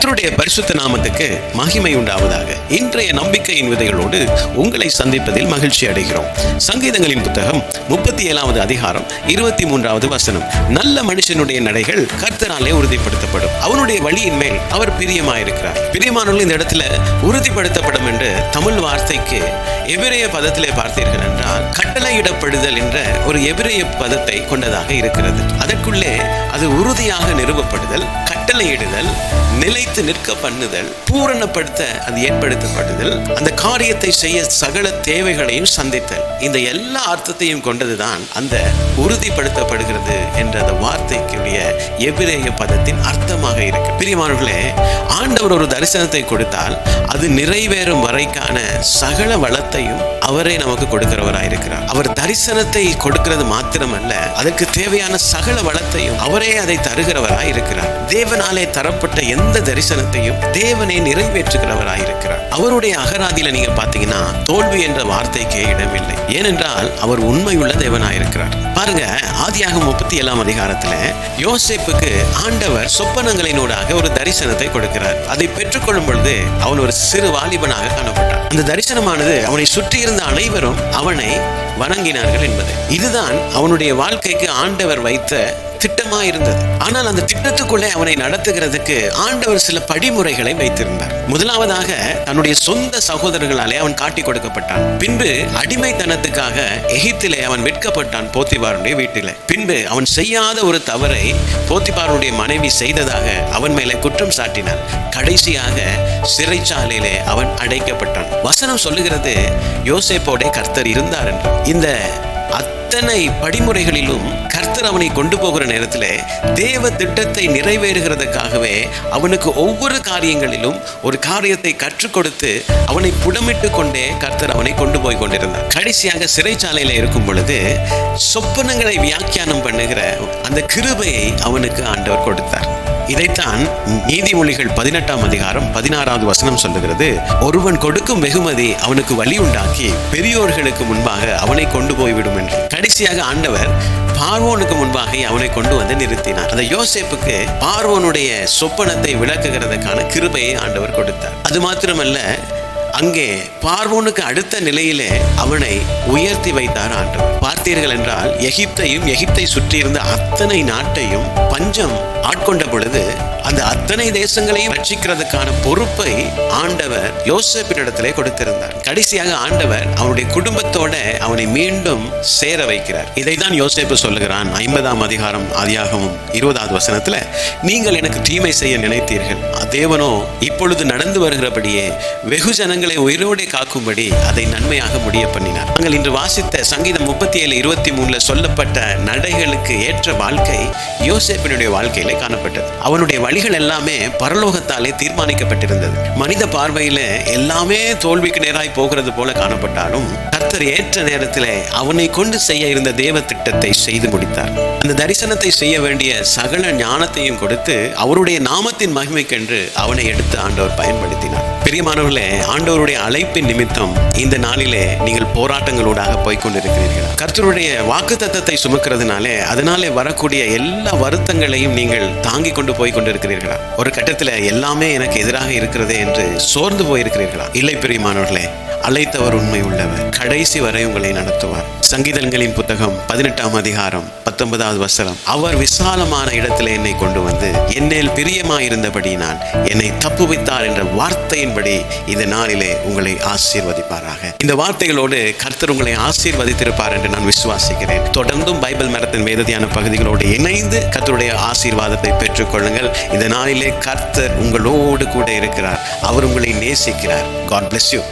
கர்த்தருடைய பரிசுத்த நாமத்துக்கு மகிமை உண்டாவதாக. இன்றைய நம்பிக்கையின் விதைகளோடு உங்களை சந்திப்பதில் மகிழ்ச்சி அடைகிறோம். சங்கீதங்களின் புத்தகம் 37வது அதிகாரம் 23வது வசனம். நல்ல மனுஷனுடைய நடைகள் கர்த்தராலே உறுதிப்படுத்தப்படும், அவனுடைய வழியின் மேல் அவர் பிரியமாயிருக்கிறார். பிரியமானவர்கள், இந்த இடத்துல உறுதிப்படுத்தப்படும் என்று தமிழ் வார்த்தைக்கு எபிரேய பதத்திலே பார்த்தீர்கள் என்றால் கட்டளையிடப்படுதல் என்ற ஒரு எபிரேய பதத்தை கொண்டதாக இருக்கிறது. அதற்குள்ளே அது உறுதியாக நிறுவப்படுதல், கட்டளையிடுதல், நிலைத்து நிற்க பண்ணுதல், பூரணப்படுத்த அது ஏற்படுத்தப்படுதல், அந்த காரியத்தை செய்ய சகல தேவைகளையும் சந்தித்தல், இந்த எல்லா அர்த்தத்தையும் கொண்டதுதான் அந்த உறுதிப்படுத்தப்படுகிறது என்ற அந்த வார்த்தைக்குரிய எபிரேய பதத்தின் அர்த்தமாக இருக்கு. பிரியமானவர்களே, ஆண்டவர் ஒரு தரிசனத்தை கொடுத்தால் அது நிறைவேறும் வரைக்கான சகல வளத்தையும் அவரே நமக்கு கொடுக்கிறவராயிருக்கிறார். அவர் தரிசனத்தை கொடுக்கிறது மாத்திரமல்ல, அதற்கு தேவையான சகல வளத்தையும் அவரே அதை தருகிறவராய் இருக்கிறார். தேவனாலே தரப்பட்ட எந்த தரிசனத்தையும் தேவனே நிறைவேற்றுகிறவராயிருக்கிறார். அவருடைய அகராதியில நீங்க பாத்தீங்கன்னா தோல்வி என்ற வார்த்தைக்கே இடமில்லை. ஏனென்றால் அவர் உண்மையுள்ள தேவனாயிருக்கிறார். பாருங்க, ஆதியாகமம் 37ஆம் அதிகாரத்துல யோசேப்புக்கு ஆண்டவர் சொப்பனங்களினூடாக ஒரு தரிசனத்தை கொடுக்கிறார். அதை பெற்றுக்கொள்ளும் பொழுது அவன் ஒரு சிறு வாலிபனாக காணப்பட்டான். அந்த தரிசனமானது அவனை சுற்றி இருந்த அனைவரும் அவனை வணங்கினார்கள் என்பது. இதுதான் அவனுடைய வாழ்க்கைக்கு ஆண்டவர் வைத்த திட்டமா இருந்தது. ஆனால் அந்த திட்டத்துக்குள்ளே அவனை நடத்துகிறதுக்கு ஆண்டவர் சில படிமுறைகளை வைத்திருந்தார். முதலாவதாக தன்னுடைய சொந்த சகோதரர்களாலே அவன் காட்டி கொடுக்கப்பட்டான். பின்பு அடிமைத்தனத்துக்காக எகிப்திலே அவன் விற்கப்பட்டான் போத்திபாருடைய வீட்டிலே. பின்பு அவன் செய்யாத ஒரு தவறை போத்திபாருடைய மனைவி செய்ததாக அவன் மேலே குற்றம் சாட்டினான். கடைசியாக சிறைச்சாலையிலே அவன் அடைக்கப்பட்டான். வசனம் சொல்லுகிறது யோசேப்போட கர்த்தர் இருந்தார் என்று. இந்த அத்தனை படிமுறைகளிலும் கர்த்தர் அவனை கொண்டு போகிற நேரத்தில் தேவ திட்டத்தை நிறைவேறுகிறதுக்காகவே அவனுக்கு ஒவ்வொரு காரியங்களிலும் ஒரு காரியத்தை கற்றுக் கொடுத்து அவனை புடமிட்டு கொண்டே கர்த்தர் அவனை கொண்டு போய் கொண்டிருந்தார். கடைசியாக சிறைச்சாலையில இருக்கும் பொழுது சொப்பனங்களை வியாக்கியானம் பண்ணுகிற அந்த கிருபையை அவனுக்கு ஆண்டவர் கொடுத்தார். இதைத்தான் நீதிமொழிகள் 18ஆம் அதிகாரம் 16வது வசனம் சொல்லுகிறது. ஒருவன் கொடுக்கும் வெகுமதி அவனுக்கு வழி உண்டாக்கி பெரியோர்களுக்கு முன்பாக அவனை கொண்டு போய்விடும் என்று. கடைசியாக ஆண்டவர் பார்வோனுக்கு முன்பாக அவனை கொண்டு வந்து நிறுத்தினார். அந்த யோசேப்புக்கு பார்வோனுடைய சொப்பனத்தை விளக்குகிறதுக்கான கிருபையை ஆண்டவர் கொடுத்தார். அது மாத்திரமல்ல, அங்கே பார்வோனுக்கு அடுத்த நிலையிலே அவனை உயர்த்தி வைத்தார் ஆண்டவர். பார்த்தீர்கள் என்றால் எகிப்தையும் எகிப்தை சுற்றி இருந்த அத்தனை நாட்டையும் பஞ்சம் ஆட்கொண்ட பொழுது அந்த அத்தனை தேசங்களையும் ரட்சிக்கிறதுக்கான பொறுப்பை ஆண்டவர் யோசேப்பினிடத்திலே கொடுத்திருந்தார். கடைசியாக ஆண்டவர் அவனுடைய குடும்பத்தோட அவனை மீண்டும் சேர வைக்கிறார். இதைதான் யோசேப்பு சொல்லுகிறான் 50ஆம் அதிகாரம் ஆதியாகமம் 20வது வசனத்துல, நீங்கள் எனக்கு தீமை செய்ய நினைத்தீர்கள், தேவனோ இப்பொழுது நடந்து வருகிறபடியே வெகு ஜனங்களை உயிரோடு காக்கும்படி அதை நன்மையாக முடிய பண்ணினார். நாங்கள் இன்று வாசித்த சங்கீதம் 37:23 சொல்லப்பட்ட நடைகளுக்கு ஏற்ற வாழ்க்கை யோசேப்பினுடைய வாழ்க்கையில காணப்பட்டது. அவனுடைய வழிகள் எல்லாமே பரலோகத்தாலே தீர்மானிக்கப்பட்டிருந்தது. மனித பார்வையில எல்லாமே தோல்விக்கு நேராய் போகிறது போல காணப்பட்டாலும் கர்த்தர் ஏற்ற நேரத்திலே அவனை கொண்டு செய்ய இருந்த தேவ திட்டத்தை செய்து முடித்தார். அந்த தரிசனத்தை செய்ய வேண்டிய சகல ஞானத்தையும் கொடுத்து அவருடைய நாமத்தின் மகிமைக்கென்று அவனை எடுத்து ஆண்டவர் பயன்படுத்தினார். பிரியமானவர்களே, ஆண்டவருடைய அழைப்பின் நிமித்தம் இந்த நாளிலே நீங்கள் போராட்டங்களூடாக போய்கொண்டிருக்கிறீர்கள். கர்த்தருடைய வாக்குத்தத்தத்தை சுமக்கிறதுனாலே அதனாலே வரக்கூடிய எல்லா வருத்தங்களையும் நீங்கள் தாங்கி கொண்டு போய் கொண்டிருக்கிறீர்களா? ஒரு கட்டத்தில் எல்லாமே எனக்கு எதிராக இருக்கிறதே என்று சோர்ந்து போயிருக்கிறீர்களா? இல்லை பிரியமானவர்களே, அழைத்தவர் உண்மை உள்ளவர், கடைசி வரை உங்களை நடத்துவார். சங்கீதங்களின் புத்தகம் 18ஆம் அதிகாரம் 19வது வசனம், அவர் விசாலமான இடத்திலே என்னை கொண்டு வந்து என்னேல் பிரியமாயிருந்தபடியினால் என்னை தப்புவித்தார் என்ற வார்த்தையின்படி இந்த நாளிலே உங்களை ஆசீர்வதிப்பாராக. இந்த வார்த்தைகளோடு கர்த்தர் உங்களை ஆசீர்வதித்திருப்பார் என்று நான் விசுவாசிக்கிறேன். தொடர்ந்தும் பைபிள் மரத்தின் வேதத்தியான பகுதிகளோடு இணைந்து கர்த்தருடைய ஆசீர்வாதத்தை பெற்றுக் கொள்ளுங்கள். இந்த நாளிலே கர்த்தர் உங்களோடு கூட இருக்கிறார். அவர் உங்களை நேசிக்கிறார். God bless you.